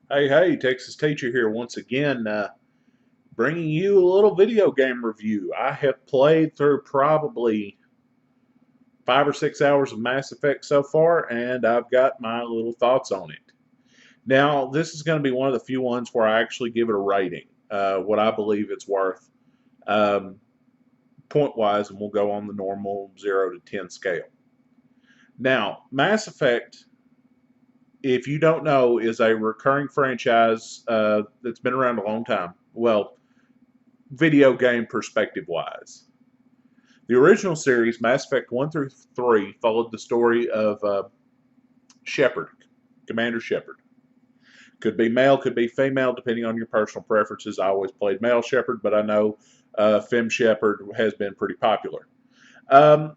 Hey, Texas Teacher here once again, bringing you a little video game review. I have played through probably 5 or 6 hours of Mass Effect so far, and I've got my little thoughts on it. Now, this is going to be one of the few ones where I actually give it a rating, what I believe it's worth, um, point wise, and we'll go on the normal 0 to 10 scale. Now, Mass Effect, if you don't know, is a recurring franchise that's been around a long time. Well, video game perspective wise. The original series, Mass Effect 1 through 3, followed the story of Shepard, Commander Shepard. Could be male, could be female, depending on your personal preferences. I always played male Shepard, but I know Fem Shepard has been pretty popular. Um,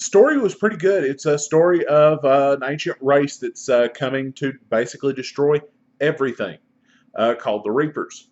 Story was pretty good. It's a story of an ancient race that's coming to basically destroy everything, called the Reapers.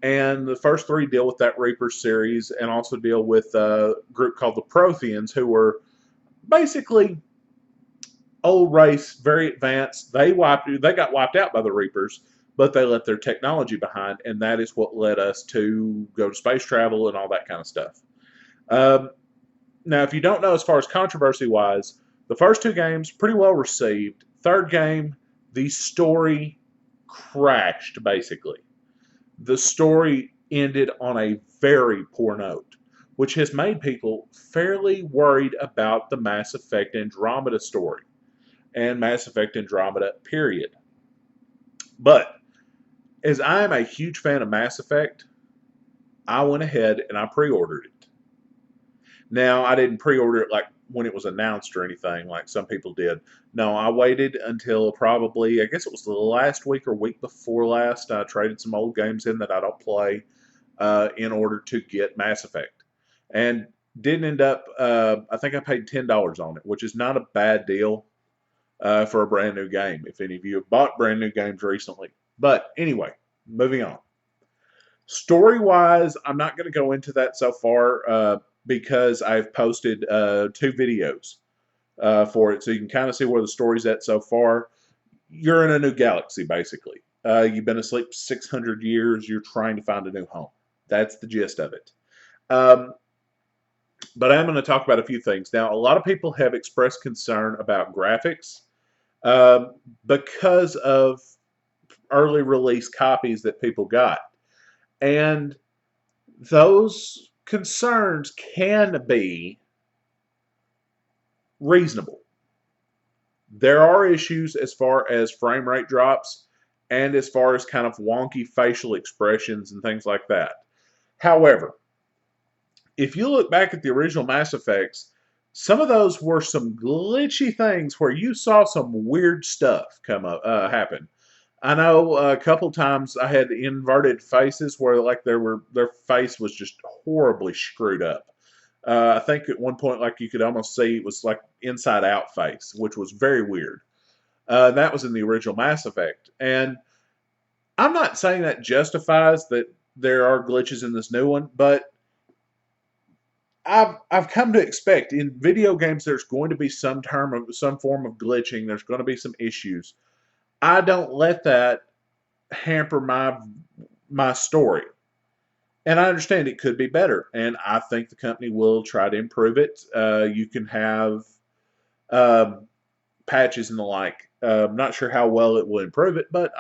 And the first three deal with that Reaper series and also deal with a group called the Protheans, who were basically old race, very advanced. They got wiped out by the Reapers, but they left their technology behind, and that is what led us to go to space travel and all that kind of stuff. Um, Now, if you don't know, as far as controversy wise, the first two games pretty well received. Third game, the story crashed basically. The story ended on a very poor note, which has made people fairly worried about the Mass Effect Andromeda story and Mass Effect Andromeda, period. But as I am a huge fan of Mass Effect, I went ahead and I pre ordered it. Now, I didn't pre order it like when it was announced or anything like some people did. No, I waited until probably, I guess it was the last week or week before last. I traded some old games in that I don't play in order to get Mass Effect, and didn't end up. I think I paid $10 on it, which is not a bad deal for a brand new game. If any of you have bought brand new games recently, but anyway, moving on. Story wise, I'm not going to go into that so far because I've posted two videos for it, so you can kind of see where the story's at so far. You're in a new galaxy, basically. You've been asleep 600 years. You're trying to find a new home. That's the gist of it. Um, but I'm going to talk about a few things. Now, a lot of people have expressed concern about graphics because of early release copies that people got. And those concerns can be reasonable. There are issues as far as frame rate drops and as far as kind of wonky facial expressions and things like that. However, if you look back at the original Mass Effects, some of those were some glitchy things where you saw some weird stuff come up happen. I know a couple times I had inverted faces where like their face was just horribly screwed up. I think at one point like you could almost see it was like inside out face, which was very weird. That was in the original Mass Effect, and I'm not saying that justifies that there are glitches in this new one, but I've come to expect in video games there's going to be some form of glitching. There's going to be some issues. I don't let that hamper my story. And I understand it could be better, and I think the company will try to improve it. You can have um, patches and the like. I'm not sure how well it will improve it, but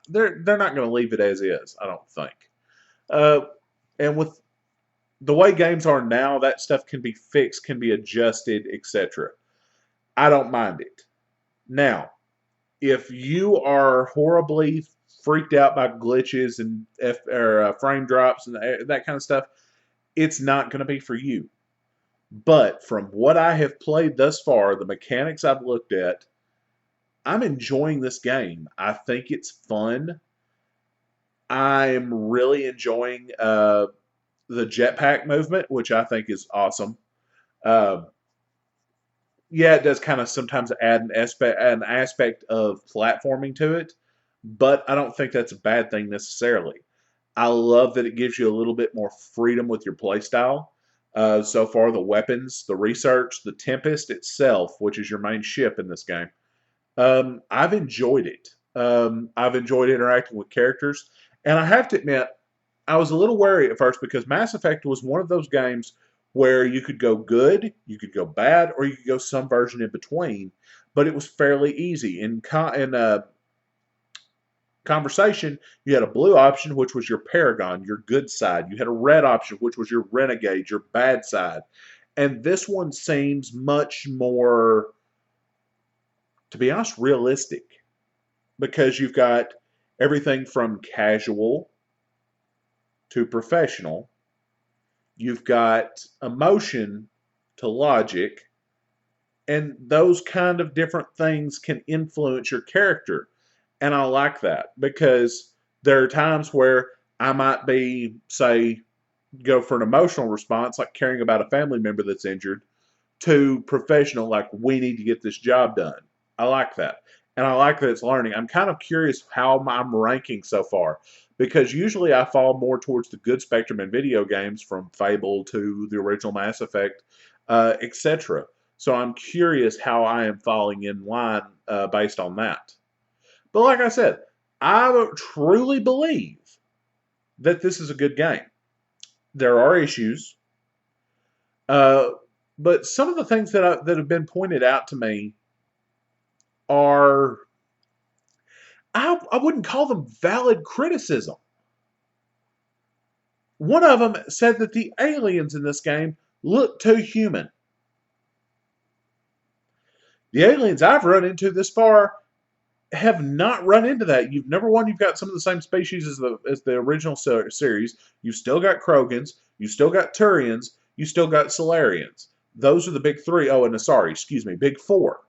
they're not going to leave it as is. I don't think. Uh, and with the way games are now, that stuff can be fixed, can be adjusted, etc. I don't mind it. Now, if you are horribly freaked out by glitches and frame drops and that kind of stuff, it's not going to be for you. But from what I have played thus far, the mechanics I've looked at, I'm enjoying this game. I think it's fun. I'm really enjoying the jetpack movement, which I think is awesome. Uh, yeah, it does kind of sometimes add an aspect of platforming to it, but I don't think that's a bad thing necessarily. I love that it gives you a little bit more freedom with your playstyle. So far, the weapons, the research, the Tempest itself, which is your main ship in this game, I've enjoyed it. I've enjoyed interacting with characters, and I have to admit, I was a little wary at first because Mass Effect was one of those games where you could go good, you could go bad, or you could go some version in between. But it was fairly easy. In conversation, you had a blue option, which was your Paragon, your good side. You had a red option, which was your Renegade, your bad side. And this one seems much more, to be honest, realistic because you've got everything from casual to professional. You've got emotion to logic, and those kind of different things can influence your character. And I like that because there are times where I might be, say, go for an emotional response, like caring about a family member that's injured, to professional, like we need to get this job done. I like that. And I like that it's learning. I'm kind of curious how I'm ranking so far because usually I fall more towards the good spectrum in video games from Fable to the original Mass Effect, etc. So I'm curious how I am falling in line based on that. But like I said, I truly believe that this is a good game. There are issues, uh, but some of the things that have been pointed out to me are I wouldn't call them valid criticism. One of them said that the aliens in this game look too human. The aliens I've run into this far have not run into that. Number one, you've got some of the same species as the original series. You've still got Krogans, you still got Turians, you still got Solarians. Those are the big three. Oh, and sorry, excuse me, big four.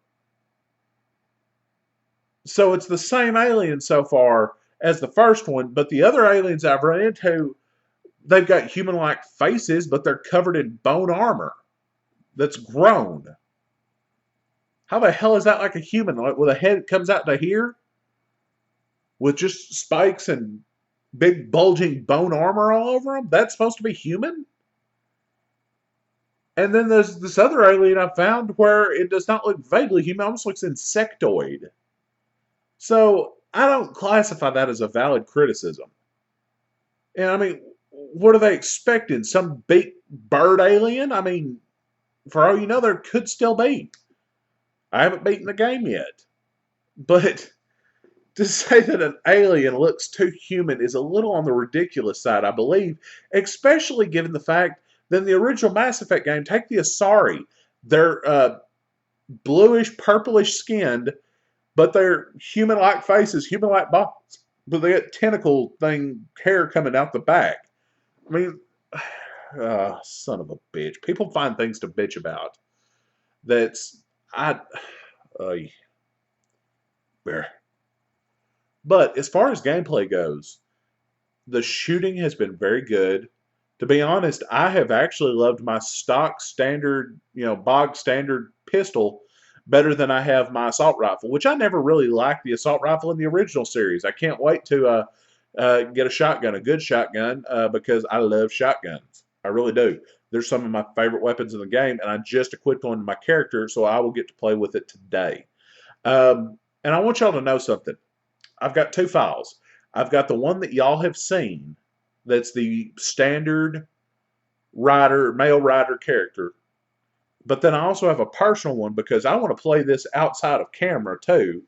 So it's the same alien so far as the first one, but the other aliens I've run into, they've got human-like faces, but they're covered in bone armor that's grown. How the hell is that like a human? Like with a head that comes out to here, with just spikes and big bulging bone armor all over them? That's supposed to be human? And then there's this other alien I found where it does not look vaguely human, almost looks insectoid. So I don't classify that as a valid criticism. And I mean, what are they expecting? Some big bird alien? I mean, for all you know, there could still be. I haven't beaten the game yet. But to say that an alien looks too human is a little on the ridiculous side, I believe, especially given the fact that in the original Mass Effect game, take the Asari. They're bluish, purplish skinned, but they're human like faces, human like bodies. But they got tentacle thing hair coming out the back. I mean, son of a bitch. People find things to bitch about. That's I. Uh, but as far as gameplay goes, the shooting has been very good. To be honest, I have actually loved my stock standard, bog standard pistol better than I have my assault rifle, which I never really liked the assault rifle in the original series. I can't wait to get a shotgun, a good shotgun, because I love shotguns. I really do. They're some of my favorite weapons in the game, and I just equipped one to my character, so I will get to play with it today. And I want y'all to know something. I've got two files. I've got the one that y'all have seen. That's the standard male rider character. But then I also have a personal one because I want to play this outside of camera too,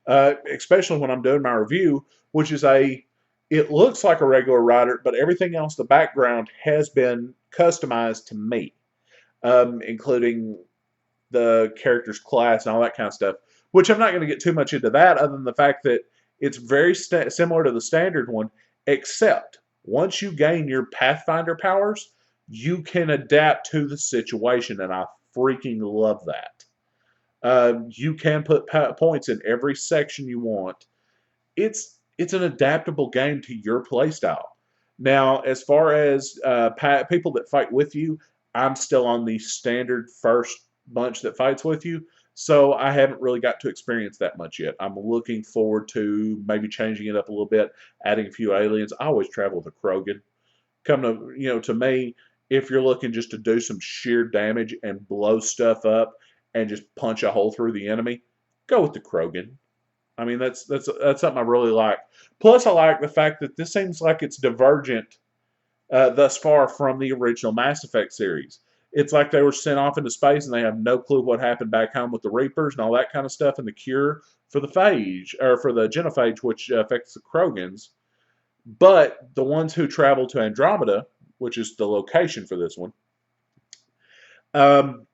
especially when I'm doing my review, which is it looks like a regular rider, but everything else, the background has been customized to me, including the character's class and all that kind of stuff, which I'm not going to get too much into that other than the fact that it's very similar to the standard one, except once you gain your Pathfinder powers, you can adapt to the situation, and I freaking love that. You can put points in every section you want. It's an adaptable game to your playstyle. Now, as far as people that fight with you, I'm still on the standard first bunch that fights with you, so I haven't really got to experience that much yet. I'm looking forward to maybe changing it up a little bit, adding a few aliens. I always travel with a Krogan. Come to me, if you're looking just to do some sheer damage and blow stuff up and just punch a hole through the enemy, go with the Krogan. I mean, that's something I really like. Plus, I like the fact that this seems like it's divergent thus far from the original Mass Effect series. It's like they were sent off into space and they have no clue what happened back home with the Reapers and all that kind of stuff, and the cure for the phage or for the genophage, which affects the Krogans. But the ones who travel to Andromeda, which is the location for this one, um,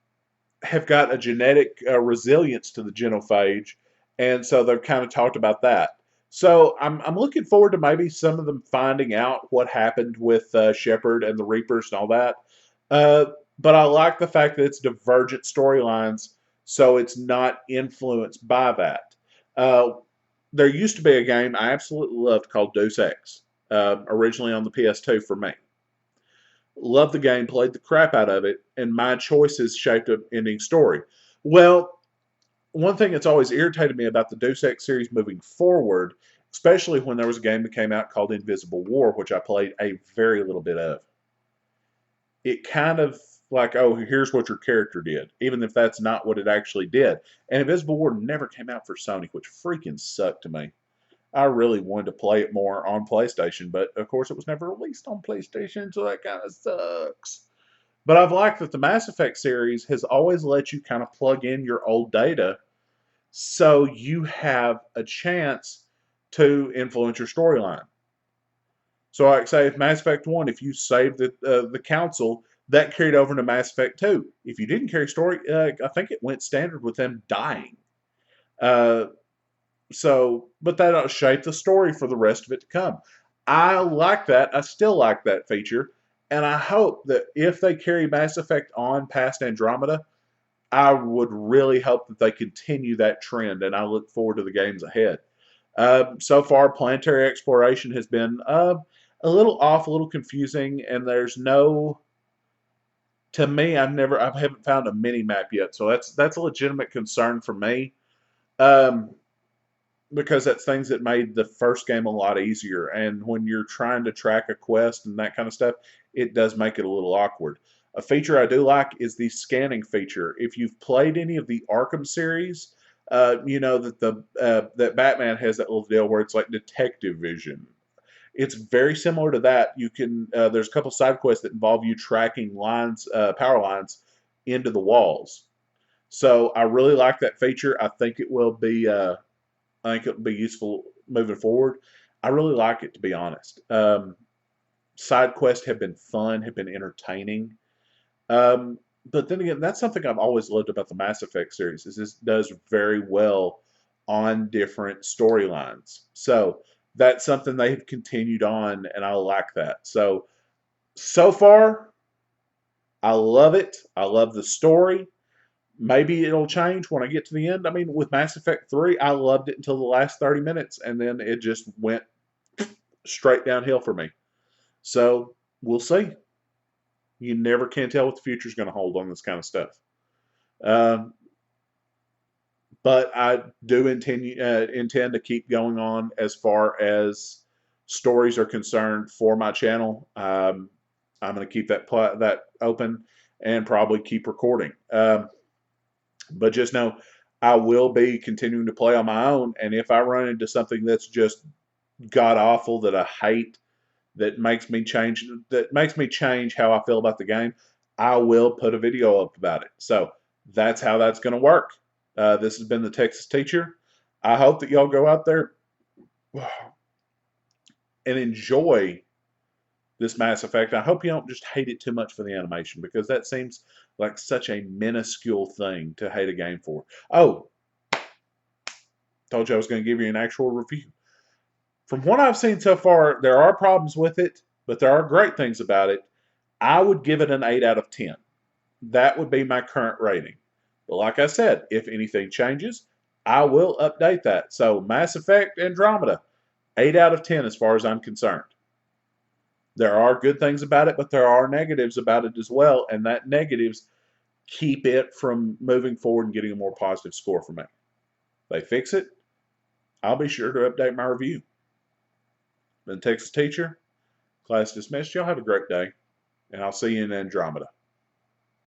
have got a genetic resilience to the genophage, and so they've kind of talked about that. So I'm looking forward to maybe some of them finding out what happened with Shepard and the Reapers and all that. Uh, but I like the fact that it's divergent storylines, so it's not influenced by that. Uh, there used to be a game I absolutely loved called Deus Ex, originally on the PS2 for me. Loved the game, played the crap out of it, and my choices shaped an ending story. Well, one thing that's always irritated me about the Deus Ex series moving forward, especially when there was a game that came out called Invisible War, which I played a very little bit of, it kind of like, oh, here's what your character did, even if that's not what it actually did. And Invisible War never came out for Sony, which freaking sucked to me. I really wanted to play it more on PlayStation, but of course it was never released on PlayStation, so that kind of sucks. But I've liked that the Mass Effect series has always let you kind of plug in your old data so you have a chance to influence your storyline. So, like say, if Mass Effect 1, if you saved the council, that carried over to Mass Effect 2. If you didn't carry story, I think it went standard with them dying. Uh, but that'll shape the story for the rest of it to come. I like that. I still like that feature. And I hope that if they carry Mass Effect on past Andromeda, I would really hope that they continue that trend, and I look forward to the games ahead. So far, planetary exploration has been a little off, a little confusing, and there's no. To me, I haven't found a mini map yet, so that's a legitimate concern for me. Um, because that's things that made the first game a lot easier. And when you're trying to track a quest and that kind of stuff, it does make it a little awkward. A feature I do like is the scanning feature. If you've played any of the Arkham series, you know that the that Batman has that little deal where it's like detective vision. It's very similar to that. You can there's a couple side quests that involve you tracking lines, power lines, into the walls. So I really like that feature. I think it'll be useful moving forward. I really like it, to be honest. Side quests have been fun, have been entertaining. But then again, that's something I've always loved about the Mass Effect series is this does very well on different storylines. So that's something they've continued on, and I like that. So far, I love it. I love the story. Maybe it'll change when I get to the end. I mean, with Mass Effect 3, I loved it until the last 30 minutes, and then it just went straight downhill for me. So we'll see. You never can tell what the future's going to hold on this kind of stuff. Um, but I do intend to keep going on as far as stories are concerned for my channel. I'm going to keep that open and probably keep recording. But just know I will be continuing to play on my own. And if I run into something that's just god awful that I hate, that makes me change how I feel about the game, I will put a video up about it. So that's how that's going to work. This has been the Texas Teacher. I hope that y'all go out there and enjoy this Mass Effect. I hope you don't just hate it too much for the animation because that seems like such a minuscule thing to hate a game for. Oh, told you I was going to give you an actual review. From what I've seen so far, there are problems with it, but there are great things about it. I would give it an 8 out of 10. That would be my current rating. But like I said, if anything changes, I will update that. So Mass Effect Andromeda, 8 out of 10 as far as I'm concerned. There are good things about it, but there are negatives about it as well, and that negatives keep it from moving forward and getting a more positive score for me. If they fix it, I'll be sure to update my review. Been Texas Teacher, class dismissed. Y'all have a great day, and I'll see you in Andromeda.